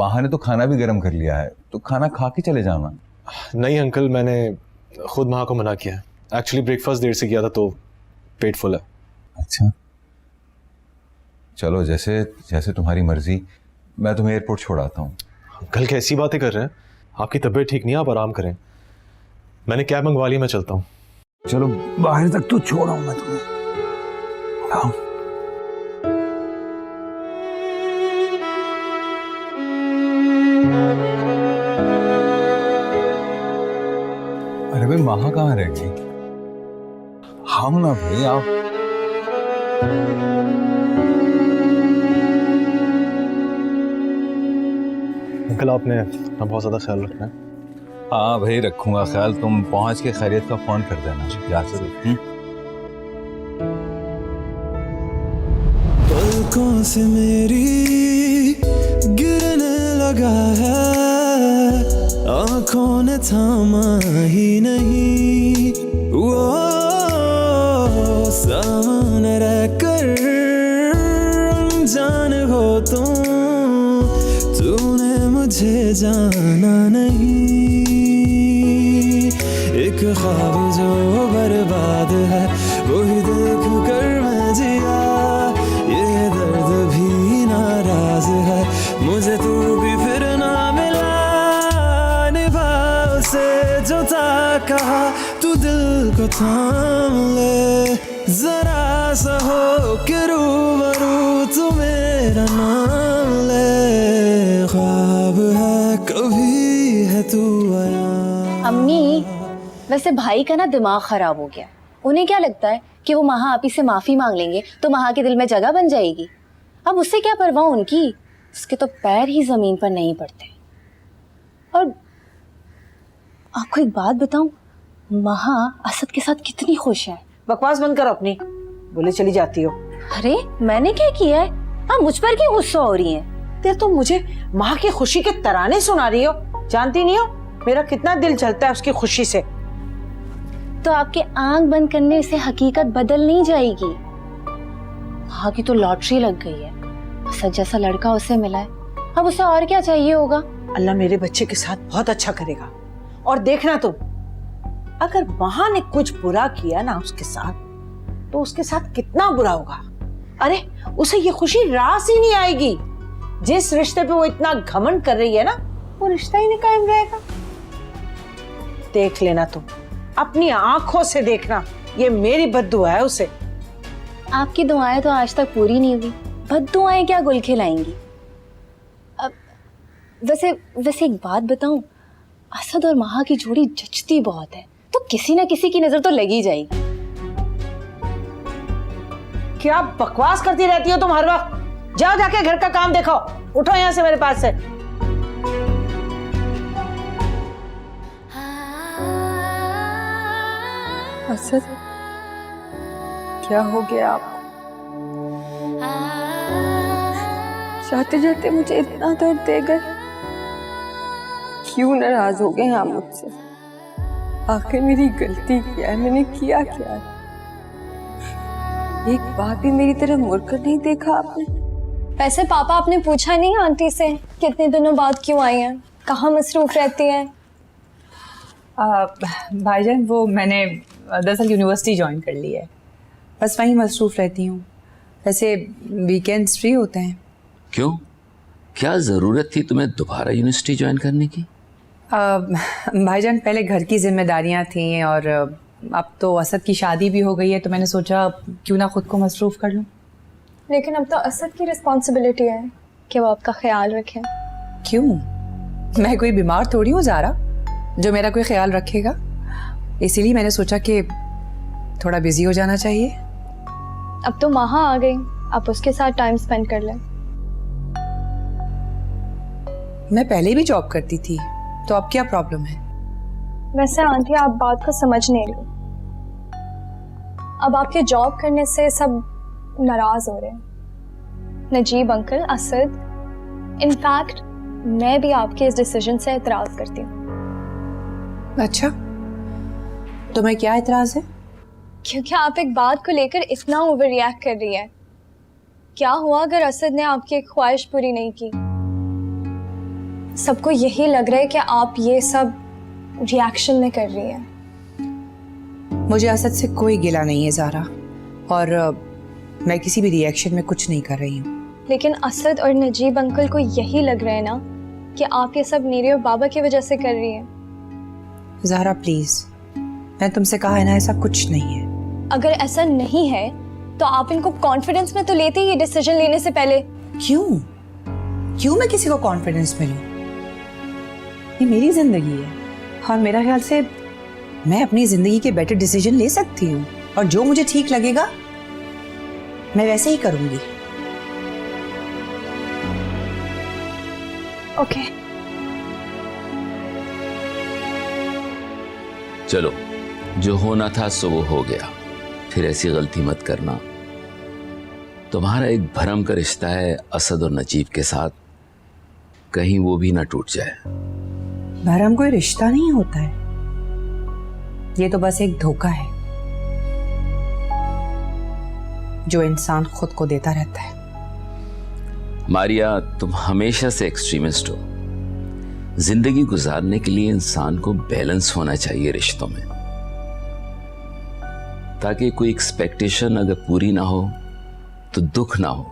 माँ ने तो खाना भी गर्म कर लिया है, तो खाना खा के चले जाना। नहीं अंकल, मैंने खुद माँ को मना किया है। एक्चुअली ब्रेकफास्ट देर से किया था तो पेट फुल है। अच्छा चलो, जैसे जैसे तुम्हारी मर्जी, मैं तुम्हें एयरपोर्ट छोड़ आता हूँ। अंकल कैसी बातें कर रहे हैं, आपकी तबीयत ठीक नहीं है, आप आराम करें। मैंने कैब मंगवा ली, मैं चलता हूँ। चलो बाहर तक तो छोड़ आऊँ मैं तुम्हें। आओ। अरे भाई महा कहाँ रह गई? हम ना भाई, आप अंकल आपने अपना बहुत ज्यादा ख्याल रखना है। हाँ भाई रखूंगा ख्याल। तुम पहुंच के खैरियत का फोन कर देना याद से। पलकों से मेरी गिरने लगा है, आंखों ने थामा ही नहीं। वो सामने रहकर अनजान हो तूने मुझे जाना नहीं। एक ख्वाब जो बर्बाद है वही देख कर मैं जिया। ये दर्द भी नाराज है, मुझे तू भी फिर ना मिला। निभा उसे जो था कहा, तू दिल को थाम ले। जरा सा हो के रूबरू तू मेरा नाम ले। ख्वाब है कभी है तू आया। अम्मी, वैसे भाई का ना दिमाग खराब हो गया। उन्हें क्या लगता है कि वो महा आप ही से माफी मांग लेंगे तो महा के दिल में जगह बन जाएगी। अब उससे क्या परवाह उनकी, उसके तो पैर ही जमीन पर नहीं पड़ते। और आपको एक बात बताऊं, महा असद के साथ कितनी खुश है। बकवास बंद करो अपनी, बोले चली जाती हो। अरे मैंने क्या किया है? आप मुझ पर क्यों गुस्सा हो रही हैं? ते तुम मुझे माँ की खुशी के तराने सुना रही हो। जानती नहीं हो मेरा कितना दिल जलता है उसकी खुशी से। तो आपके आंख बंद करने से हकीकत बदल नहीं जाएगी। वहां की तो लॉटरी लग गई है, असद जैसा लड़का उसे मिला है। अब उसे और क्या चाहिए होगा। अल्लाह मेरे बच्चे के साथ बहुत अच्छा करेगा। और देखना तुम, अगर वहां ने कुछ बुरा किया ना उसके साथ, तो उसके साथ कितना बुरा होगा। अरे उसे ये खुशी रास ही नहीं आएगी। जिस रिश्ते पे वो इतना घमंड कर रही है ना, वो रिश्ता ही नहीं कायम रहेगा। देख लेना तुम, अपनी आंखों से देखना। ये मेरी बद्दुआ है उसे। आपकी दुआएं तो आज तक पूरी नहीं हुई, बद्दुआएं क्या गुल खिलाएंगी। अब वैसे एक बात बताऊं, असद और महा की जोड़ी जचती बहुत है, तो किसी ना किसी की नजर तो लगी जाएगी। क्या बकवास करती रहती हो तुम हर वक्त? जाओ जाके घर का काम देखो। उठो यहाँ से मेरे पास से। असद, क्या हो गया आपको? जाते जाते मुझे इतना दर्द दे गए। क्यों नाराज हो गए आप मुझसे? आखिर मेरी गलती क्या है? मैंने किया क्या है? एक बात भी मेरी तरफ मुड़कर नहीं देखा आपने। वैसे पापा आपने पूछा नहीं आंटी से कितने दिनों बाद क्यों आई हैं, कहाँ मसरूफ रहती हैं? भाईजान वो मैंने दरअसल यूनिवर्सिटी ज्वाइन कर ली है, बस वहीं मसरूफ़ रहती हूँ। वैसे वीकेंड्स फ्री होते हैं। क्यों, क्या ज़रूरत थी तुम्हें दोबारा यूनिवर्सिटी ज्वाइन करने की? भाईजान पहले घर की जिम्मेदारियाँ थीं और अब तो असद की शादी भी हो गई है, तो मैंने सोचा क्यों ना खुद को मसरूफ़ कर लूँ। लेकिन अब तो असद की रिस्पॉन्सिबिलिटी है कि वो आपका ख्याल रखें। क्यों, मैं कोई बीमार थोड़ी हूँ ज़ारा जो मेरा कोई ख्याल रखेगा। इसीलिए मैंने सोचा कि थोड़ा बिजी हो जाना चाहिए। अब तो महा आ गई, आप उसके साथ टाइम स्पेंड कर लें। मैं पहले भी जॉब करती थी, तो अब क्या प्रॉब्लम है? वैसे आंटी आप बात को समझ नहीं रही। अब आपके जॉब करने से सब नाराज हो रहे हैं, नजीब अंकल, असद। इनफैक्ट मैं भी आपके इस डिसीजन से एतराज करती हूँ। अच्छा, तुम्हें क्या एतराज है? क्योंकि आप एक बात को लेकर इतना ओवर रिएक्ट कर रही है। क्या हुआ अगर असद ने आपकी एक ख्वाहिश पूरी नहीं की? सबको यही लग रहा है कि आप ये सब रिएक्शन में कर रही हैं। मुझे असद से कोई गिला नहीं है ज़ारा, और मैं किसी भी रिएक्शन में कुछ नहीं कर रही हूँ। लेकिन असद और नजीब अंकल को यही लग रहा है ना कि आप ये सब मेरे और बाबा की वजह से कर रही हैं। ज़ारा प्लीज़, मैंने तुमसे कहा है ना ऐसा कुछ नहीं है। अगर ऐसा नहीं है तो आप इनको कॉन्फिडेंस में तो लेते ही ये डिसीजन लेने से पहले। क्यों मैं किसी को कॉन्फिडेंस में लूं? ये मेरी जिंदगी है और मेरा ख्याल से मैं अपनी जिंदगी के बेटर डिसीजन ले सकती हूँ, और जो मुझे ठीक लगेगा मैं वैसे ही करूंगी। ओके। चलो, जो होना था सो वो हो गया, फिर ऐसी गलती मत करना। तुम्हारा एक भरम का रिश्ता है असद और नजीब के साथ, कहीं वो भी ना टूट जाए। भरम कोई रिश्ता नहीं होता है, ये तो बस एक धोखा है जो इंसान खुद को देता रहता है। मारिया, तुम हमेशा से एक्सट्रीमिस्ट हो। जिंदगी गुजारने के लिए इंसान को बैलेंस होना चाहिए रिश्तों में, ताकि कोई एक्सपेक्टेशन अगर पूरी ना हो तो दुख ना हो।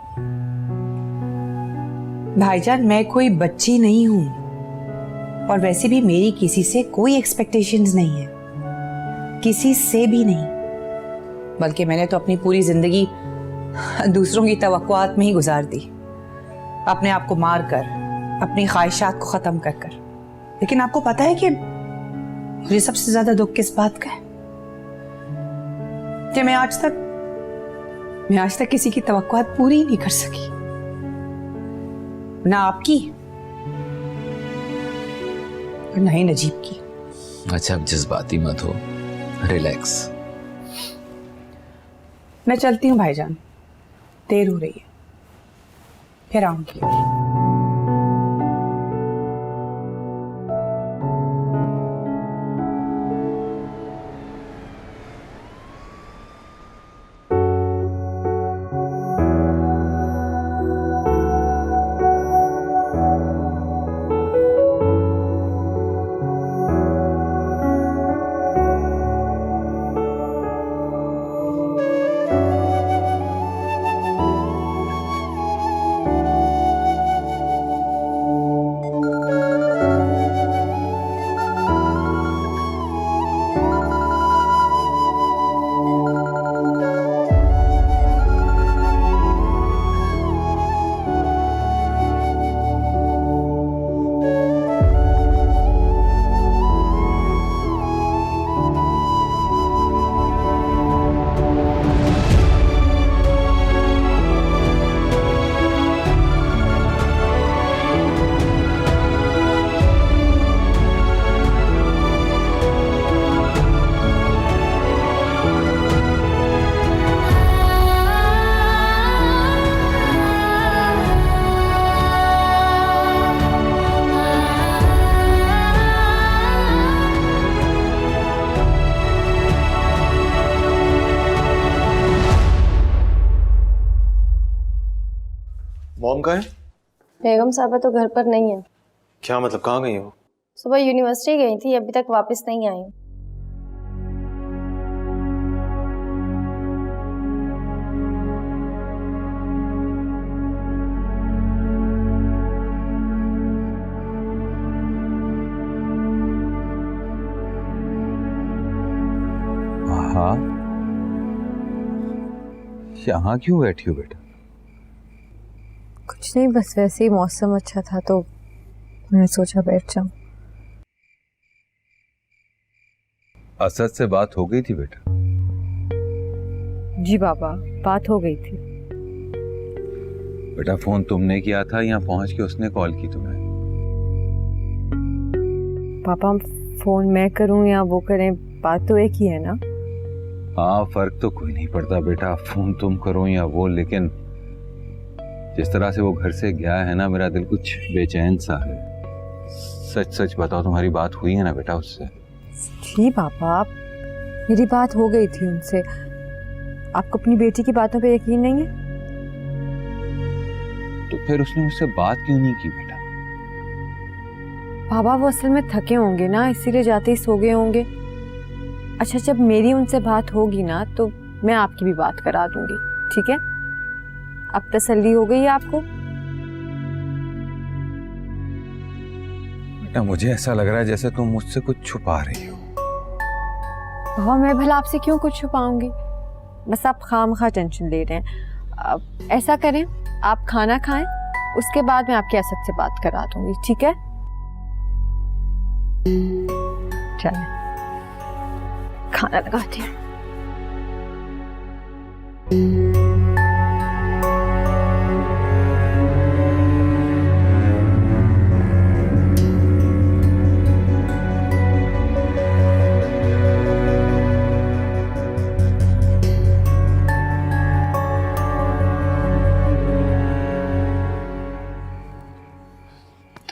भाईजान, मैं कोई बच्ची नहीं हूं, और वैसे भी मेरी किसी से कोई एक्सपेक्टेशंस नहीं है, किसी से भी नहीं। बल्कि मैंने तो अपनी पूरी जिंदगी दूसरों की तवक्कुआत में ही गुजार दी, अपने आप को मार कर, अपनी ख्वाहिशात को खत्म कर कर। लेकिन आपको पता है कि मुझे सबसे ज्यादा दुख किस बात का है? कि मैं आज तक किसी की तवक्कुआत पूरी ही नहीं कर सकी, ना आपकी और ना ही नजीब की। अच्छा, अब जज्बाती मत हो, रिलैक्स। मैं चलती हूँ भाईजान, देर हो रही है, फिर आऊंगी। मॉम कहाँ है? बेगम साहबा तो घर पर नहीं है। क्या मतलब, कहाँ गई हो? सुबह यूनिवर्सिटी गई थी, अभी तक वापस नहीं आई। हाँ, यहाँ क्यों बैठी हो बेटा? कुछ नहीं, बस वैसे ही मौसम अच्छा था तो मैंने सोचा बैठ जाऊं। असद से बात हो गई थी बेटा? जी बाबा, बात हो गई थी। बेटा फोन तुमने किया था या पहुंच के उसने कॉल की तुम्हें? पापा, फोन मैं करूं या वो करें, बात तो एक ही है ना। हाँ, फर्क तो कोई नहीं पड़ता बेटा, फोन तुम करो या वो, लेकिन जिस तरह से वो घर से गया है ना, मेरा दिल कुछ बेचैन सा है। सच सच बताओ, तुम्हारी बात हुई है ना बेटा उससे? जी पापा, मेरी बात हो गई थी उनसे। आपको अपनी बेटी की बातों पे यकीन नहीं है? तो फिर उसने मुझसे बात क्यों नहीं की बेटा? बाबा वो असल में थके होंगे ना, इसीलिए जाते ही सो गए होंगे। अच्छा, जब मेरी उनसे बात होगी ना तो मैं आपकी भी बात करा दूंगी, ठीक है? अब तसल्ली हो गई है आपको? बेटा मुझे ऐसा लग रहा है जैसे तुम मुझसे कुछ छुपा रही हो। बाबा मैं भला आपसे क्यों कुछ छुपाऊंगी? बस आप खामखा टेंशन ले रहे हैं। अब ऐसा करें, आप खाना खाएं, उसके बाद मैं आपके असद से बात करा दूंगी, ठीक है? चलें, खाना लगाती हूँ।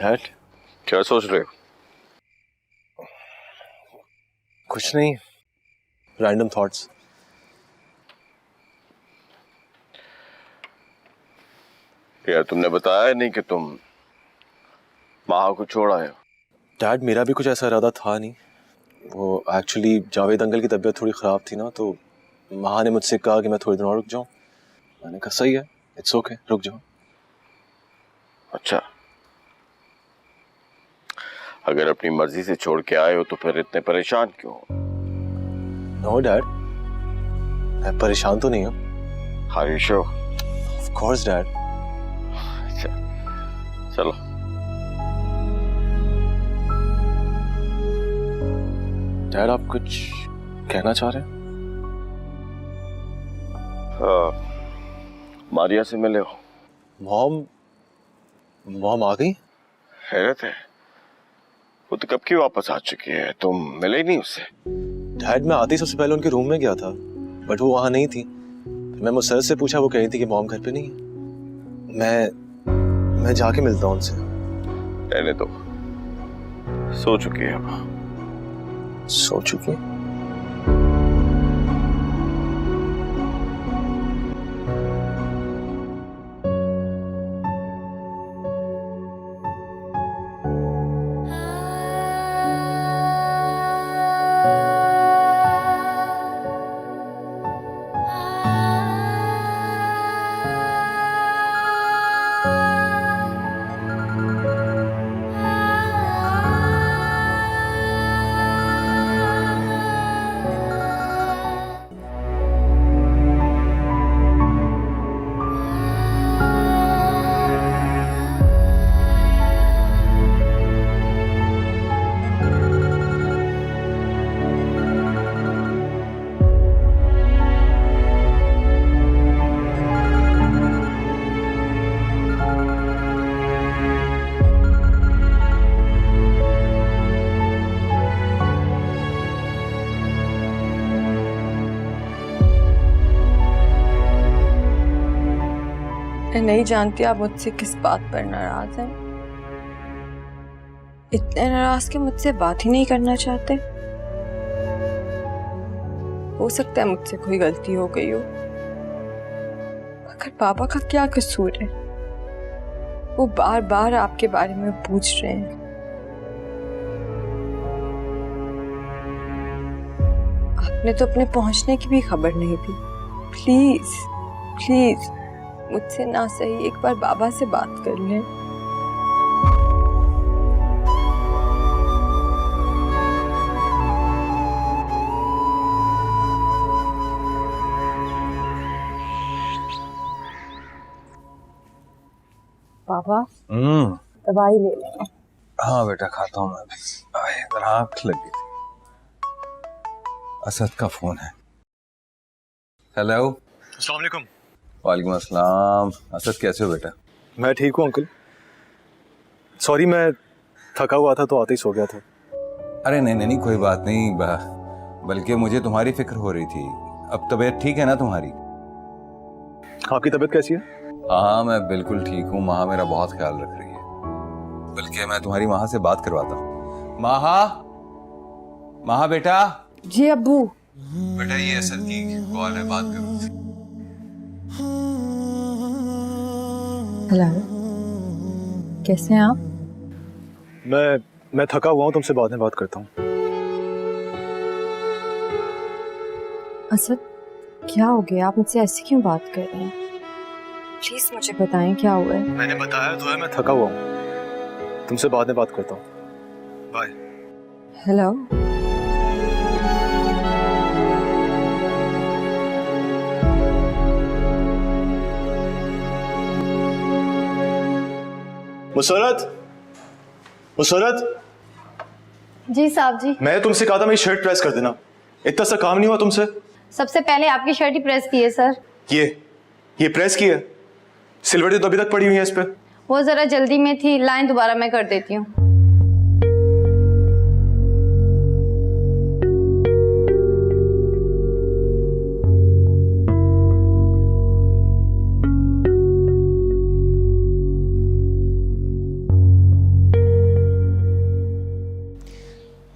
डैड, क्या सोच रहे हो? कुछ नहीं, रैंडम थॉट्स। यार तुमने बताया नहीं कि तुम माँ को छोड़ आए हो। डैड मेरा भी कुछ ऐसा इरादा था नहीं। वो एक्चुअली जावेद अंकल की तबीयत थोड़ी ख़राब थी ना, तो माँ ने मुझसे कहा कि मैं थोड़ी देर और रुक जाऊँ। मैंने कहा सही है, इट्स ओके, रुक जाओ। अच्छा, अगर अपनी मर्जी से छोड़ के आए हो तो फिर इतने परेशान क्यों हो? नो डैड, मैं परेशान तो नहीं हूँ। Are you sure? Of course dad. अच्छा चलो। डैड आप कुछ कहना चाह रहे हैं? मारिया से मिले हो? मॉम आ गई? हैरत है, वो तो कब की वापस आ चुकी है, तुम मिले ही नहीं उससे। डैड मैं आते ही सबसे पहले उनके रूम में गया था, बट वो वहां नहीं थी। फिर मैं मुसर से पूछा, वो कह रही थी कि मॉम घर पे नहीं है। मैं जाके मिलता हूँ उनसे। रहने दो, सो चुकी है अब। सो चुकी? मैं नहीं जानती आप मुझसे किस बात पर नाराज हैं। इतने नाराज कि मुझसे बात ही नहीं करना चाहते। हो सकता है मुझसे कोई गलती हो गई हो, मगर पापा का क्या कसूर है? वो बार बार आपके बारे में पूछ रहे हैं। आपने तो अपने पहुंचने की भी खबर नहीं दी। प्लीज प्लीज मुझसे ना सही एक बार बाबा से बात कर लें। पापा दवाई ले लें। हाँ बेटा खाता हूँ मैं भी। इधर आँख लग गई थी। असद का फोन है। हेलो। अस्सलाम वालेकुम। वालेकुम अस्सलाम। असद कैसे हो बेटा? मैं ठीक हूँ अंकल। सॉरी मैं थका हुआ था तो आते ही सो गया था। अरे नहीं नहीं नहीं, कोई बात नहीं। बल्कि मुझे तुम्हारी फिक्र हो रही थी। अब तबीयत ठीक है ना तुम्हारी? आपकी तबीयत कैसी है? हाँ मैं बिल्कुल ठीक हूँ। माँ मेरा बहुत ख्याल रख रही है। बल्कि मैं तुम्हारी माँ से बात करवाता हूँ। माँ बेटा। जी अब्बू। बेटा ये असद की कॉल है, बात करो। हेलो, कैसे हैं आप? मैं मैं थका हुआ हूँ, तुमसे बाद में बात करता हूँ। असद, क्या हो गया? आप मुझसे ऐसे क्यों बात कर रहे हैं? प्लीज मुझे बताएं क्या हुआ है। मैंने बताया तो है, मैं थका हुआ हूँ, तुमसे बाद में बात करता हूँ। बाय। हेलो। मुसरत, मुसरत, जी साहब जी। मैं तुमसे कहा था मेरी शर्ट प्रेस कर देना, इतना सा काम नहीं हुआ तुमसे? सबसे पहले आपकी शर्ट ही प्रेस की है सर। ये प्रेस की है? सिलवटें तो अभी तक पड़ी हुई हैं इस पे। वो जरा जल्दी में थी, लाइन दोबारा मैं कर देती हूँ।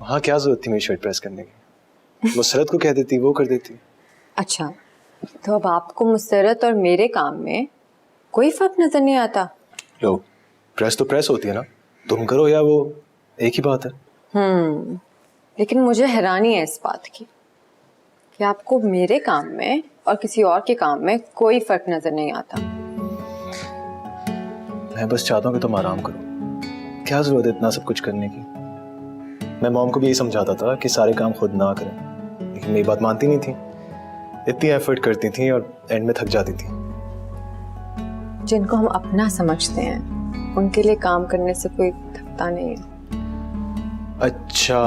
हाँ, क्या जरूरत थी मेरी शर्ट प्रेस करने की? मुसरत को कह देती, वो कर देती। अच्छा, तो अब आपको मुसरत और मेरे काम में कोई फर्क नजर नहीं आता? लो, प्रेस तो प्रेस होती है ना, तुम करो या वो, एक ही बात है। लेकिन मुझे हैरानी है इस बात की कि आपको मेरे काम में और किसी और के काम में कोई फर्क नजर नहीं आता। मैं बस चाहता हूँ कि तुम आराम करो, क्या जरूरत है इतना सब कुछ करने की? मैं मॉम को भी यही समझाता था कि सारे काम खुद ना करें, लेकिन मेरी बात मानती नहीं थी। इतनी एफर्ट करती थी और एंड में थक जाती थी। जिनको हम अपना समझते हैं उनके लिए काम करने से कोई थकता नहीं है। अच्छा,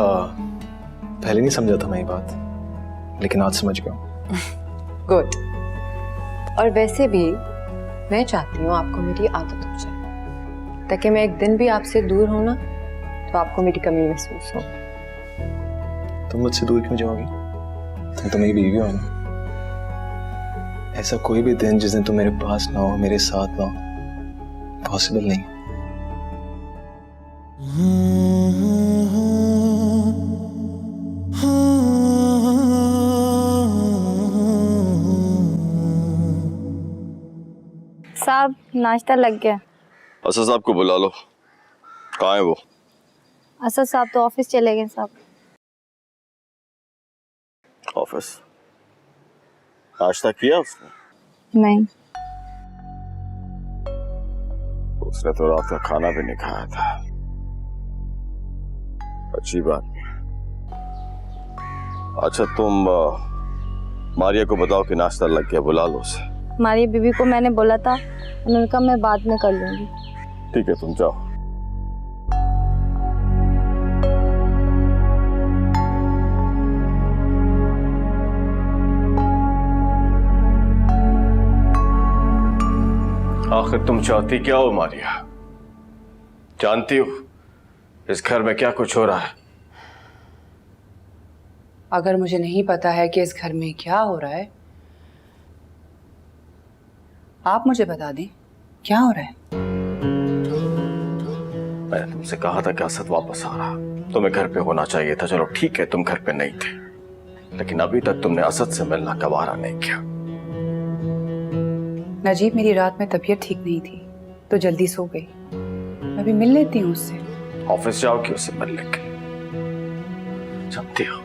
पहले नहीं समझा था मैं ये बात, लेकिन आज समझ गया। गुड। और वैसे भी मैं चाहती हूँ आपको मेरी आदत हो जाए, ताकि मैं एक दिन भी आपसे दूर हूँ ना तो आपको मेरी कमी महसूस हो। तुम मुझसे दूर क्यों जाओगी? तुम तो मेरी बीवी हो ना। ऐसा कोई भी दिन जिस दिन तुम मेरे पास ना हो, मेरे साथ ना हो, पॉसिबल नहीं। साहब नाश्ता लग गया। असद साहब को बुला लो, कहाँ है वो? असद साहब तो ऑफिस चले गए साहब। ऑफिस? नाश्ता किया उसने? नहीं। उसने तो रात का खाना भी नहीं खाया था। अच्छी बात नहीं। अच्छा, तुम मारिया को बताओ कि नाश्ता लग गया, बुला लो उसे। मारिया बीबी को मैंने बोला था, उन्होंने कहा मैं बाद में कर लूंगी। ठीक है, तुम जाओ। आखिर तुम चाहती क्या हो मारिया? जानती हो इस घर में क्या कुछ हो रहा है? अगर मुझे नहीं पता है कि इस घर में क्या हो रहा है, आप मुझे बता दें क्या हो रहा है। मैंने तुमसे कहा था कि असद वापस आ रहा, तुम्हें घर पे होना चाहिए था। चलो ठीक है, तुम घर पे नहीं थे, लेकिन अभी तक तुमने असद से मिलना गवारा नहीं किया। नजीब, मेरी रात में तबीयत ठीक नहीं थी तो जल्दी सो गई। मैं भी मिल लेती हूँ उससे। ऑफिस जाओ कि उससे मिलने के लिए? जानती हो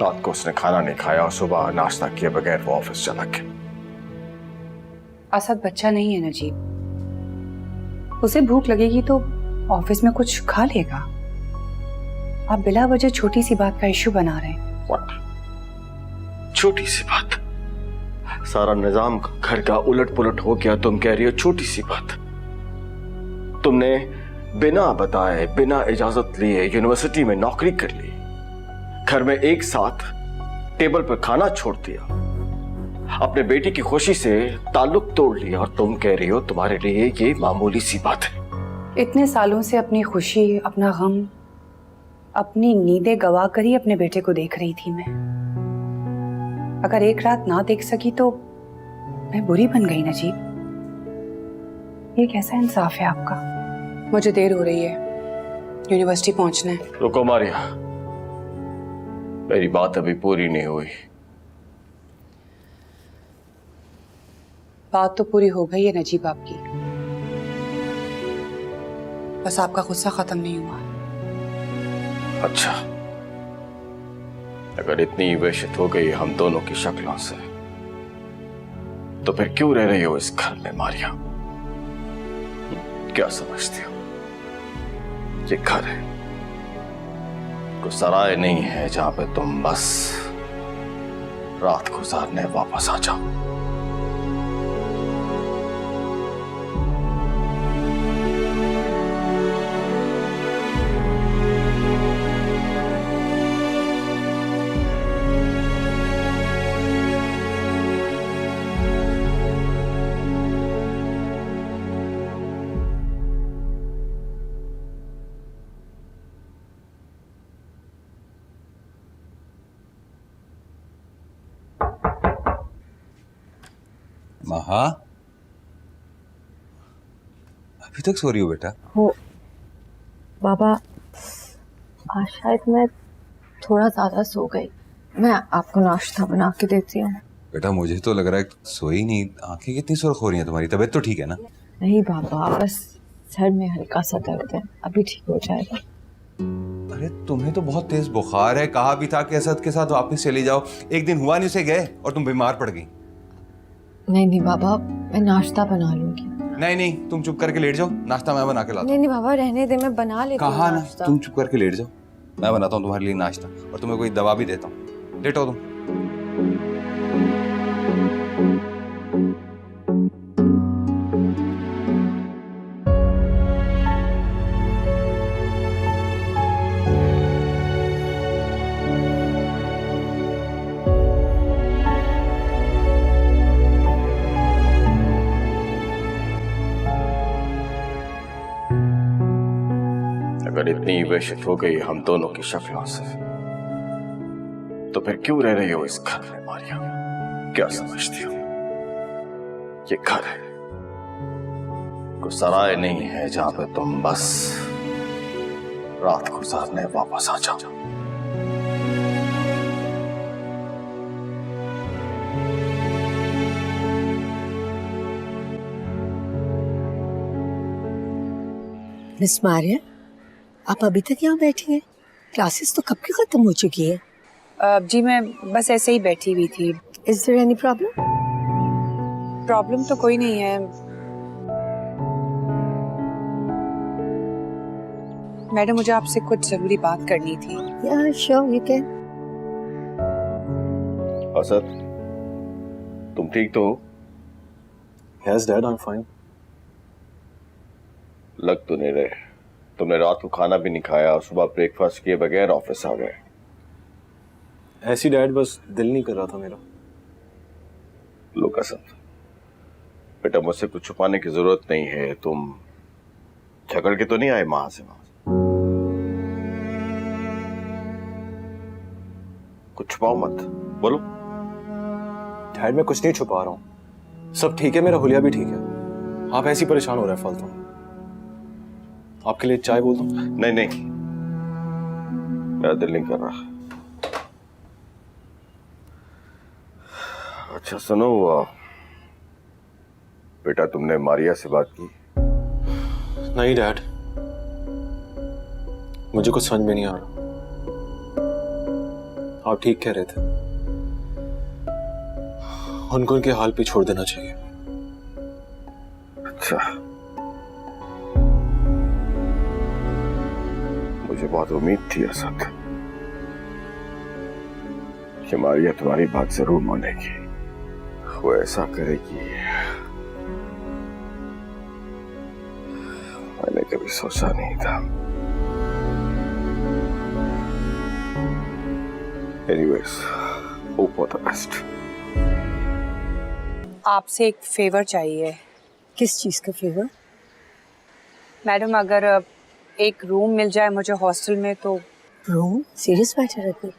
रात को उसने खाना नहीं खाया और सुबह नाश्ता किए बगैर वो ऑफिस चला गया। असद बच्चा नहीं है नजीब, उसे भूख लगेगी तो ऑफिस में कुछ खा लेगा। आप बिला वजह छोटी सी बात का इश्यू बना रहे हैं। What? छोटी सी बात? सारा निजाम घर का उलट पुलट हो गया, तुम कह रही हो छोटी सी बात? तुमने बिना बताए, बिना इजाजत लिए यूनिवर्सिटी में नौकरी कर ली, घर में एक साथ टेबल पर खाना छोड़ दिया, अपने बेटी की खुशी से ताल्लुक तोड़ लिया, और तुम कह रही हो तुम्हारे लिए ये मामूली सी बात है। इतने सालों से अपनी खुशी, अपना गम, अपनी नींदें गवा कर ही अपने बेटे को देख रही थी मैं। अगर एक रात ना देख सकी तो मैं बुरी बन गई नजीब। ये कैसा इंसाफ है आपका? मुझे देर हो रही है, यूनिवर्सिटी पहुंचना है। रुको मारिया, मेरी बात अभी पूरी नहीं हुई। बात तो पूरी हो गई है नजीब आपकी, बस आपका गुस्सा खत्म नहीं हुआ। अच्छा, अगर इतनी वेशित हो गई हम दोनों की शक्लों से, तो फिर क्यों रह रही हो इस घर में मारिया? क्या समझती हो ये घर है, कोई सराय नहीं है जहां पे तुम बस रात गुजारने वापस आ जाओ। महा, अभी तक सो रही हो बेटा? हो बाबा, आज शायद मैं थोड़ा ज्यादा सो गई। मैं आपको नाश्ता बना के देती हूँ। बेटा मुझे तो लग रहा है सोई नहीं। आंखें कितनी सुर्ख हो रही हैं तुम्हारी? तबीयत तो ठीक है ना? नहीं बाबा, बस सर में हल्का सा दर्द है, अभी ठीक हो जाएगा। अरे तुम्हें तो बहुत तेज बुखार है। कहा भी था कि असद के साथ वापस चली जाओ। एक दिन हुआ नहीं, उसे गए और तुम बीमार पड़ गई। नहीं बाबा, मैं नाश्ता बना लूंगी। नहीं नहीं, तुम चुप करके लेट जाओ, नाश्ता मैं बना के लाता हूं। नहीं बाबा, रहने दे, मैं बना लेती हूँ। कहा ना, तुम चुप करके लेट जाओ, मैं बनाता हूँ तुम्हारे लिए नाश्ता और तुम्हें कोई दवा भी देता हूँ। लेटो तुम। अगर इतनी वेशित हो गई हम दोनों की शक्लों से, तो फिर क्यों रह रही हो इस घर में मारिया? क्या समझती हो ये घर है, कोई सराय नहीं है जहां पे तुम बस रात गुजारने वापस आ जाओ। मिस मारिया, आप अभी तक यहाँ बैठी हैं? क्लासेस तो कब की खत्म हो चुकी है। जी मैं बस ऐसे ही बैठी हुई थी। Is there any problem? Problem तो कोई नहीं है मैडम, मुझे आपसे कुछ जरूरी बात करनी थी। या श्योर, यू कैन। असद, तुम ठीक तो हो? Yes dad, I am fine. लग तो नहीं रहे। तुमने रात को खाना भी नहीं खाया और सुबह ब्रेकफास्ट किए बगैर ऑफिस आ गए। ऐसी डैड, बस दिल नहीं कर रहा था मेरा। लोग असद, बेटा मुझसे कुछ छुपाने की जरूरत नहीं है। तुम झगड़ के तो नहीं आए मां से? कुछ छुपाओ मत, बोलो। डैड मैं कुछ नहीं छुपा रहा हूँ, सब ठीक है, मेरा हुलिया भी ठीक है। आप ऐसी परेशान हो रहे हैं फालतू। आपके लिए चाय बोल दूं? नहीं नहीं, मेरा दिल नहीं कर रहा। अच्छा सुनो, बेटा तुमने मारिया से बात की? नहीं डैड, मुझे कुछ समझ में नहीं आ रहा। आप ठीक कह रहे थे, उनको उनके हाल पे छोड़ देना चाहिए। अच्छा, मुझे बहुत उम्मीद थी असद कि मारिया तुम्हारी बात जरूर मानेगी, वो ऐसा करेगी। मैंने कभी सोचा नहीं था। Anyways, hope for the best. आपसे एक फेवर चाहिए। किस चीज का फेवर? मैडम अगर एक रूम मिल जाए मुझे हॉस्टल में तो। रूम? सीरियस मैटर है कोई?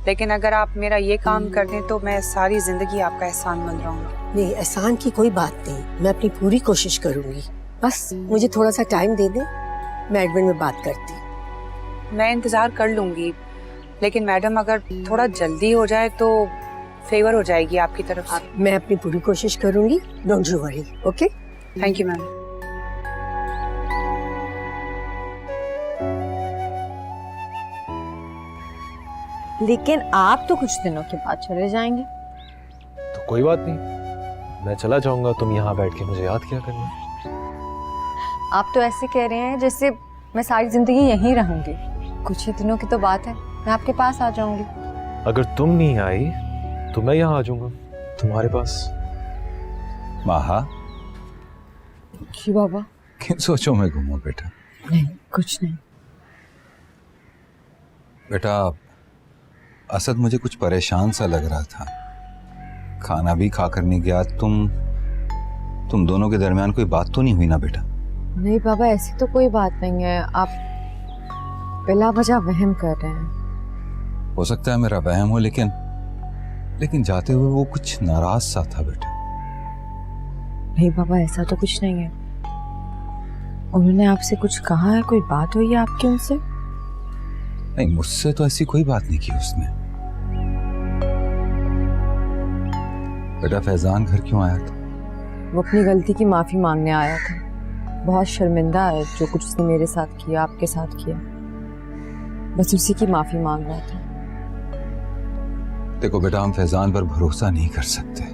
लेकिन अगर आप मेरा ये काम कर दें तो मैं सारी जिंदगी आपका एहसानमंद रहूंगी। नहीं, एहसान की कोई बात नहीं, मैं अपनी पूरी कोशिश करूंगी। बस मुझे थोड़ा सा टाइम दे दें, मैं एडमिन में बात करती। मैं इंतजार कर लूंगी, लेकिन मैडम अगर थोड़ा जल्दी हो जाए तो फेवर हो जाएगी आपकी तरफ से। मैं अपनी पूरी कोशिश करूंगी, don't you worry. Okay, thank you ma'am. लेकिन आप तो कुछ दिनों के बाद चले जाएंगे। तो कोई बात नहीं, मैं चला जाऊंगा, तुम यहाँ बैठ के मुझे याद क्या करना। आप तो ऐसे कह रहे हैं जैसे मैं सारी जिंदगी यहीं रहूंगी। कुछ ही दिनों की तो बात है, मैं आपके पास आ जाऊंगी। अगर तुम नहीं आई तो मैं यहाँ आ जाऊंगा तुम्हारे पास। माहा, जी बाबा। किन सोचों में घूमो बेटा? नहीं, कुछ नहीं। बेटा, असद मुझे कुछ परेशान सा लग रहा था। खाना भी खा कर नहीं गया। तुम दोनों के दरमियान कोई बात तो नहीं हुई ना बेटा? नहीं बाबा, ऐसी तो कोई बात नहीं है। आप बिला वजह वहम कर रहे हैं। हो सकता है मेरा वहम हो, लेकिन जाते हुए वो कुछ नाराज सा था बेटा। नहीं बाबा, ऐसा तो कुछ नहीं है। उन्होंने आपसे कुछ कहा है? कोई बात हुई है आपकी उनसे? नहीं, मुझसे तो ऐसी कोई बात नहीं की उसने। बेटा, फैजान घर क्यों आया था? वो अपनी गलती की माफी मांगने आया था। बहुत शर्मिंदा है जो कुछ उसने मेरे साथ किया, आपके साथ किया। बस उसी की माफी मांग रहा था। देखो बेटा, हम फैजान पर भरोसा नहीं कर सकते।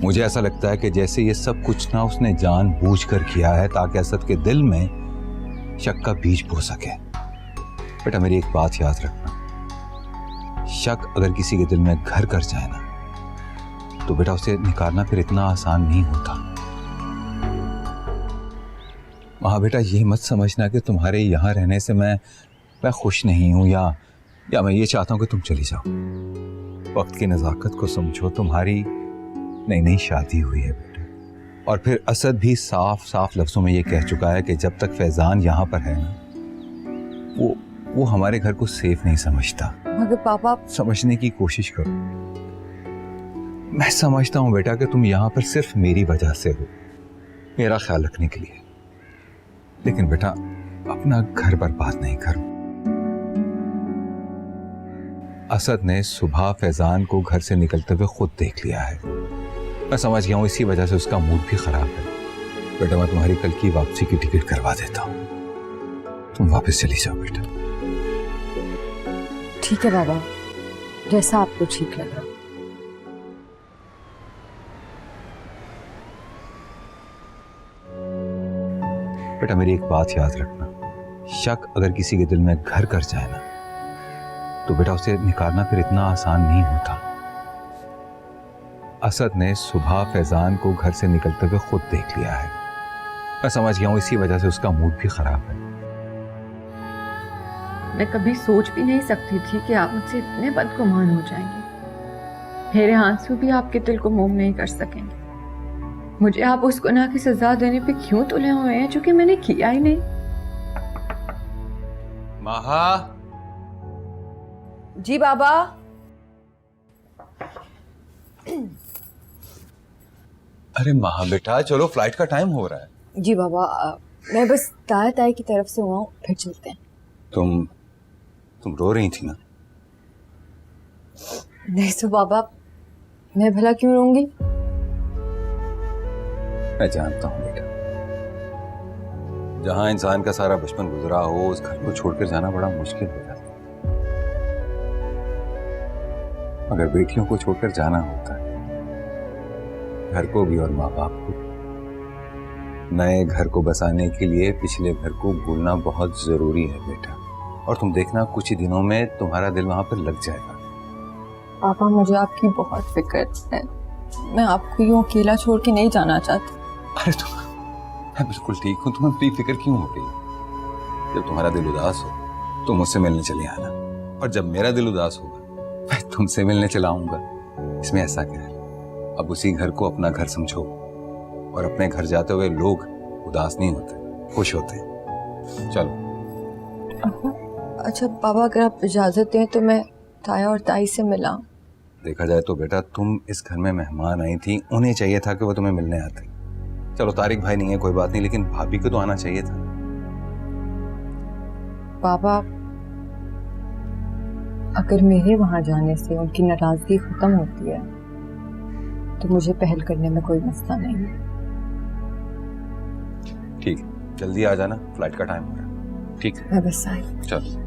मुझे ऐसा लगता है कि जैसे ये सब कुछ ना उसने जानबूझकर किया है ताकि असद के दिल में शक का बीज बो सके। बेटा, मेरी एक बात याद रखना, शक अगर किसी के दिल में घर कर जाए ना तो बेटा उसे निकालना फिर इतना आसान नहीं होता। वहां बेटा, ये मत समझना कि तुम्हारे यहाँ रहने से मैं खुश नहीं हूं या मैं ये चाहता हूं कि तुम चली जाओ। वक्त की नज़ाकत को समझो। तुम्हारी नई नई शादी हुई है बेटा, और फिर असद भी साफ साफ लफ्जों में ये कह चुका है कि जब तक फैजान यहाँ पर है ना, वो हमारे घर को सेफ नहीं समझता। मगर पापा, समझने की कोशिश करो। मैं समझता हूं बेटा कि तुम यहाँ पर सिर्फ मेरी वजह से हो, मेरा ख्याल रखने के लिए। लेकिन बेटा, अपना घर बर्बाद नहीं करो। असद ने सुबह फैजान को घर से निकलते हुए खुद देख लिया है। मैं समझ गया हूं इसी वजह से उसका मूड भी खराब है। बेटा, मैं तुम्हारी कल की वापसी की टिकट करवा देता हूं, तुम वापस चली जाओ बेटा। ठीक है बाबा, जैसा आपको ठीक लगा। बेटा, मेरी एक बात याद रखना, शक अगर किसी के दिल में घर कर जाए ना तो बेटा उसे निकालना फिर इतना आसान नहीं होता। असद ने सुबह फैजान को घर से निकलते हुए खुद देख लिया है। मैं समझ गया हूं इसी वजह से उसका मूड भी खराब है। मैं कभी सोच भी नहीं सकती थी कि आप मुझसे इतने बदगुमान हो जाएंगे। मेरे आंसू भी आपके दिल को मोम नहीं कर सकेंगे। मुझे आप उस गुनाह की सजा देने पे क्यों तुले हुए हैं जो कि मैंने किया ही नहीं। माहा। जी बाबा। अरे माहा बेटा, चलो फ्लाइट का टाइम हो रहा है। जी बाबा, मैं बस ताई की तरफ से हुआ हूँ, फिर चलते हैं। तुम रो रही थी ना? नहीं तो बाबा, मैं भला क्यों रोऊंगी? मैं जानता हूँ बेटा, जहां इंसान का सारा बचपन गुजरा हो उस घर को छोड़कर जाना बड़ा मुश्किल हो जाता है। मगर बेटियों को छोड़कर जाना होता है, घर को भी और माँ बाप को। नए घर को बसाने के लिए पिछले घर को भूलना बहुत जरूरी है बेटा, और तुम देखना कुछ ही दिनों में तुम्हारा दिल वहां पर लग जाएगा। पापा, मुझे आपकी बहुत फिक्र है। मैं आपको यूं अकेला छोड़ के नहीं जाना चाहती। अरे मैं बिल्कुल ठीक हूँ, तुम्हें अपनी फिक्र क्यों हो रही? जब तुम्हारा दिल उदास हो तो मुझसे मिलने चले आना, और जब मेरा दिल उदास होगा मैं तुमसे मिलने चला आऊंगा। इसमें ऐसा क्या है? अब उसी घर को अपना घर समझो, और अपने घर जाते हुए लोग उदास नहीं होते, खुश होते हैं। चलो। अच्छा पापा, अगर आप इजाजत दें तो मैं ताया और ताई से मिला। देखा जाए तो बेटा, तुम इस घर में मेहमान आई थी, उन्हें चाहिए था कि वो तुम्हें मिलने आते। चलो, तारिक भाई नहीं है कोई बात नहीं, लेकिन भाभी को तो आना चाहिए था। पापा, अगर मेरे वहां जाने से उनकी नाराजगी खत्म होती है तो मुझे पहल करने में कोई मसला नहीं है। ठीक है, जल्दी आ जाना, फ्लाइट का टाइम हो रहा है। ठीक है, मैं बस आई। चलो।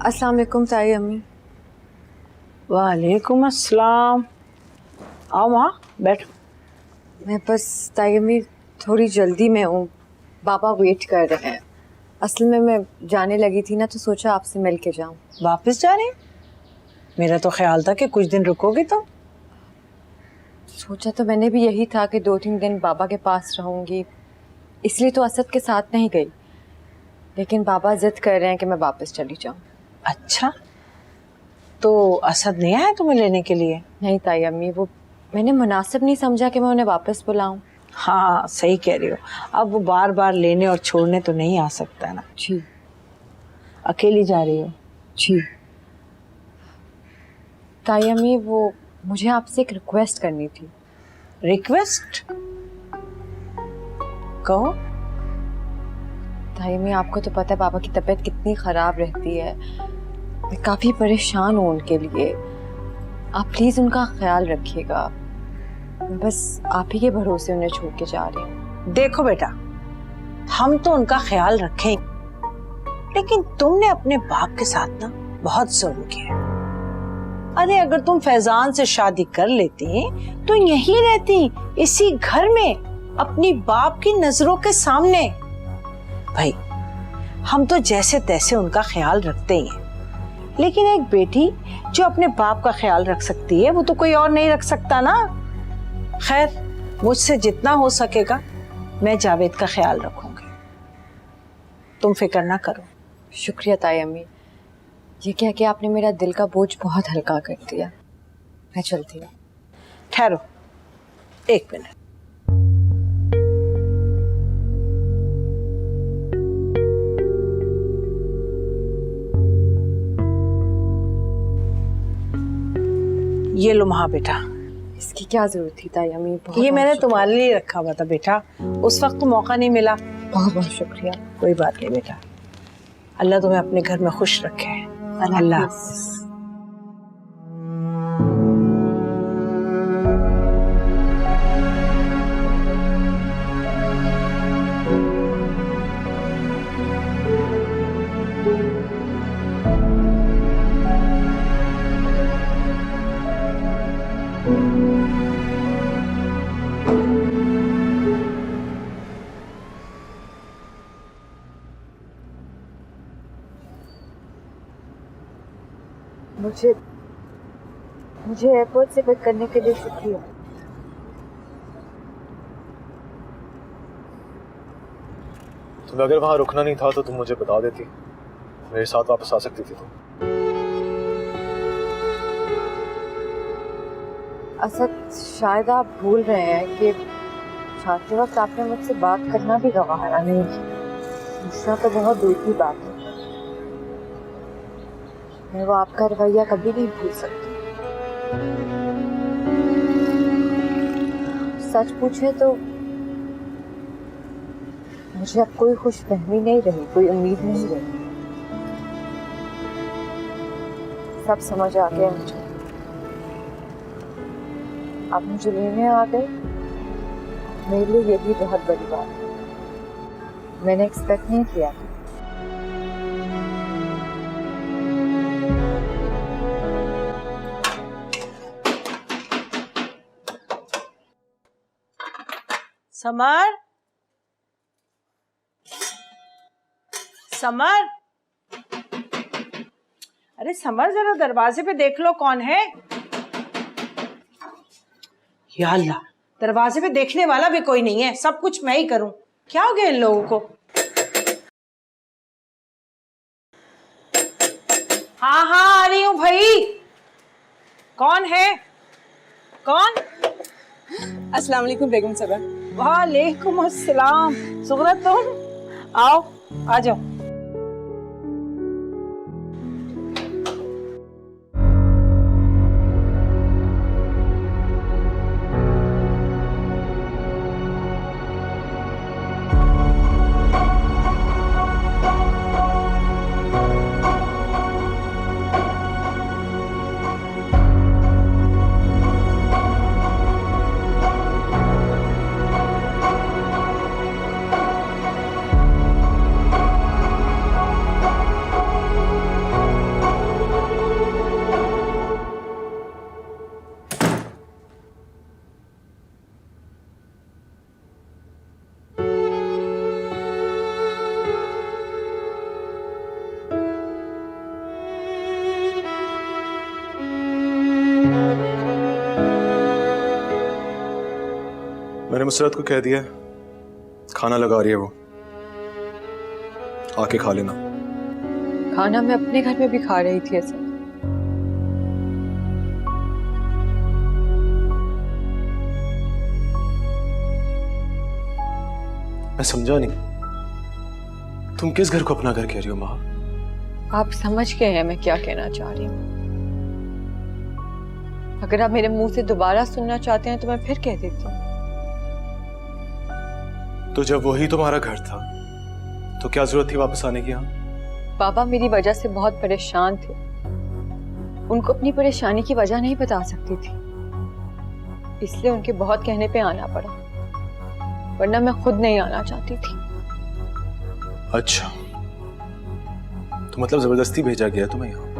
अस्सलाम वालेकुम ताई अम्मी। वालेकुम अस्सलाम। आओ माँ, बैठो। मैं बस ताई अम्मी थोड़ी जल्दी में हूँ, बाबा वेट कर रहे हैं। असल में मैं जाने लगी थी ना, तो सोचा आपसे मिल के जाऊँ। वापस जा रही? मेरा तो ख्याल था कि कुछ दिन रुकोगी तुम। सोचा तो मैंने भी यही था कि 2-3 दिन बाबा के पास रहूँगी, इसलिए तो असद के साथ नहीं गई। लेकिन बाबा जिद कर रहे हैं कि मैं वापस चली जाऊँ। अच्छा, तो असद नहीं आया तुम्हें लेने के लिए? नहीं ताई अम्मी, वो मैंने मुनासिब नहीं समझा कि मैं उन्हें वापस बुलाऊं। हाँ सही कह रही हो, अब वो बार बार लेने और छोड़ने तो नहीं आ सकता ना। जी। अकेली जा रही हो? जी ताई अम्मी, वो मुझे आपसे एक रिक्वेस्ट करनी थी। रिक्वेस्ट? कहो। ताई अम्मी, आपको तो पता है पापा की तबीयत कितनी ख़राब रहती है, मैं काफ़ी परेशान हूँ उनके लिए। आप प्लीज़ उनका ख्याल रखिएगा, मैं बस आप ही के भरोसे उन्हें छोड़ के जा रही हूँ। देखो बेटा, हम तो उनका ख्याल रखें, लेकिन तुमने अपने बाप के साथ ना बहुत जुल्म किया। अरे अगर तुम फैजान से शादी कर लेती तो यहीं रहती, इसी घर में, अपनी बाप की नजरों के सामने। भाई हम तो जैसे तैसे उनका ख्याल रखते ही हैं, लेकिन एक बेटी जो अपने बाप का ख्याल रख सकती है वो तो कोई और नहीं रख सकता ना। खैर, मुझसे जितना हो सकेगा मैं जावेद का ख्याल रखूंगी, तुम फिक्र ना करो। शुक्रिया ताई अम्मी, ये कह के आपने मेरा दिल का बोझ बहुत हल्का कर दिया। मैं चलती हूँ। ठहरो 1 मिनट। ये लो महा बेटा। इसकी क्या जरूरत थी ताई अम्मी? ये मैंने तुम्हारे लिए रखा हुआ था बेटा, उस वक्त तो मौका नहीं मिला। बहुत बहुत शुक्रिया। कोई बात नहीं बेटा, अल्लाह तुम्हें अपने घर में खुश रखे। अल्लाह। मुझे एयरपोर्ट से पिक करने के लिए शुक्रिया। तुम्हें अगर वहां रुकना नहीं था तो तुम मुझे बता देती, मेरे साथ वापस आ सकती थी तुम। असद, शायद आप भूल रहे हैं कि जाते वक्त आपने मुझसे बात करना भी गवारा नहीं किया। दूसरा तो बहुत दूर की बात है, मैं वो आपका रवैया कभी नहीं भूल सकती। सच पूछे तो मुझे अब कोई खुशफहमी नहीं रही, कोई उम्मीद नहीं रही। सब समझ आ गया मुझे। आप मुझे लेने आ गए, मेरे लिए यही बहुत बड़ी बात है। मैंने एक्सपेक्ट नहीं किया। समर, समर, अरे समर, जरा दरवाजे पे देख लो कौन है। या अल्लाह, दरवाजे पे देखने वाला भी कोई नहीं है, सब कुछ मैं ही करूं। क्या हो गया इन लोगों को? हाँ हाँ आ रही हूं भाई। कौन है? कौन? अस्सलाम वालेकुम बेगम साहबा। वालेकुम अस्सलाम। सुगरा, तुम आओ, आ जाओ। मैंने मुसरत को कह दिया खाना लगा रही है वो, आके खा लेना। खाना मैं अपने घर में भी खा रही थी असद। मैं समझा नहीं, तुम किस घर को अपना घर कह रही हो माँ? आप समझ गए हैं मैं क्या कहना चाह रही हूँ। अगर आप मेरे मुंह से दोबारा सुनना चाहते हैं तो मैं फिर कह देती हूँ। तो जब वही तुम्हारा घर था तो क्या जरूरत थी वापस आने की यहाँ? पापा मेरी वजह से बहुत परेशान थे, उनको अपनी परेशानी की वजह नहीं बता सकती थी, इसलिए उनके बहुत कहने पे आना पड़ा, वरना मैं खुद नहीं आना चाहती थी। अच्छा, तो मतलब जबरदस्ती भेजा गया तुम्हें यहाँ?